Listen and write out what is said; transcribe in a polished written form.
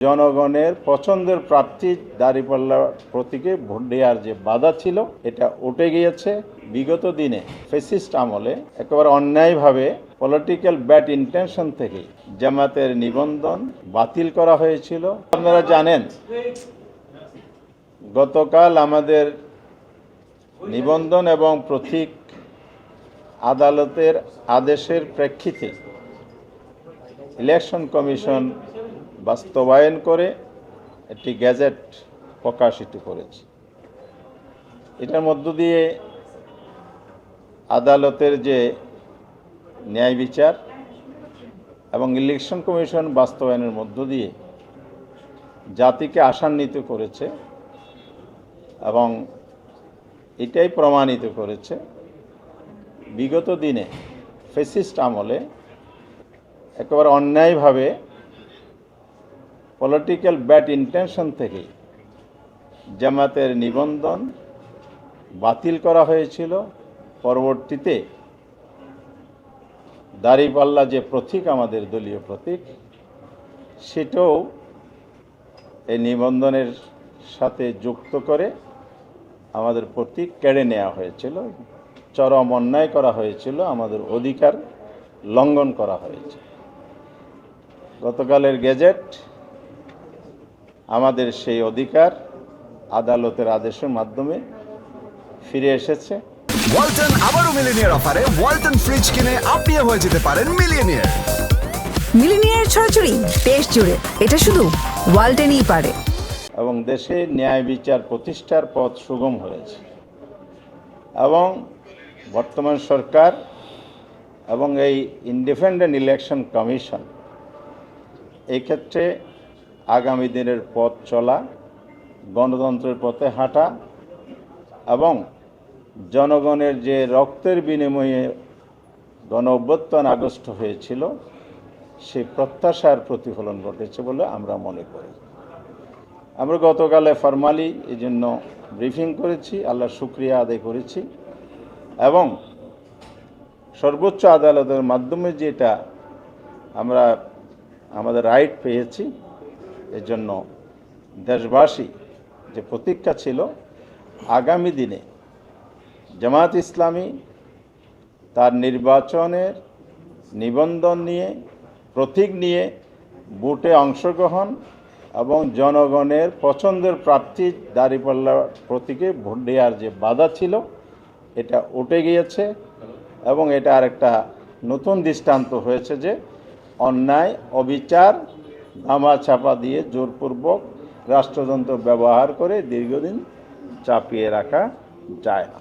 জনগণের পছন্দের প্রার্থী দাঁড়িপাল্লা প্রতীকে ভোট দেওয়ার যে বাধা ছিল এটা উঠে গিয়েছে। বিগত দিনে ফ্যাসিস্ট আমলে একেবারে অন্যায়ভাবে পলিটিক্যাল ব্যাড ইন্টেনশন থেকে জামাতের নিবন্ধন বাতিল করা হয়েছিল। আপনারা জানেন গতকাল আমাদের নিবন্ধন এবং প্রতীক আদালতের আদেশের প্রেক্ষিতে ইলেকশন কমিশন বাস্তবায়ন করে একটি গ্যাজেট প্রকাশিত করেছে। এটার মধ্য দিয়ে আদালতের যে ন্যায় বিচার এবং ইলেকশন কমিশন বাস্তবায়নের মধ্য দিয়ে জাতিকে আশান্বিত করেছে এবং এটাই প্রমাণিত করেছে বিগত দিনে ফ্যাসিস্ট আমলে একেবারে অন্যায়ভাবে পলিটিক্যাল ব্যাড ইন্টেনশন থেকে জামাতের নিবন্ধন বাতিল করা হয়েছিল। পরবর্তীতে দাঁড়িপাল্লা যে প্রতীক আমাদের দলীয় প্রতীক সেটাও এই নিবন্ধনের সাথে যুক্ত করে আমাদের প্রতীক কেড়ে নেওয়া হয়েছিল। চরম অন্যায় করা হয়েছিল, আমাদের অধিকার লঙ্ঘন করা হয়েছে। গতকালের গেজেট আমাদের সেই অধিকার আদালতের আদেশের মাধ্যমে ফিরে এসেছে। ওয়ালটন আবারও মিলিনিয়ার অফারে ওয়ালটন ফ্রিজ কিনে আপনিও হয়ে যেতে পারেন মিলিয়নিয়ার। মিলিনিয়ার ছড়াছড়ি দেশ জুড়ে, এটা শুধু ওয়ালটনই পারে। এবং দেশে ন্যায় বিচার প্রতিষ্ঠার পথ সুগম হয়েছে এবং বর্তমান সরকার এবং এই ইন্ডিপেন্ডেন্ট ইলেকশন কমিশন এই ক্ষেত্রে আগামী দিনের পথ চলা, গণতন্ত্রের পথে হাঁটা এবং জনগণের যে রক্তের বিনিময়ে গণ অভ্যুত্থান আগস্ট হয়েছিল সেই প্রত্যাশার প্রতিফলন ঘটেছে বলে আমরা মনে করি। আমরা গতকালে ফরমালি এই জন্য ব্রিফিং করেছি, আল্লাহর শুকরিয়া আদায় করেছি এবং সর্বোচ্চ আদালতের মাধ্যমে যেটা আমরা আমাদের রাইট পেয়েছি এজন্য দেশবাসী যে প্রতীক্ষা ছিল আগামী দিনে জামাত ইসলামী তার নির্বাচনের নিবন্ধন নিয়ে প্রতীক নিয়ে ভোটে অংশগ্রহণ এবং জনগণের পছন্দের প্রার্থী দাঁড়িপাল্লা প্রতীকে ভোট দেওয়ার যে বাধা ছিল এটা উঠে গিয়েছে এবং এটা আরেকটা নতুন দৃষ্টান্ত হয়েছে যে অন্যায় অবিচার ধামা চাপা দিয়ে জোরপূর্বক রাষ্ট্রযন্ত্র ব্যবহার করে দীর্ঘদিন চাপিয়ে রাখা যায় না।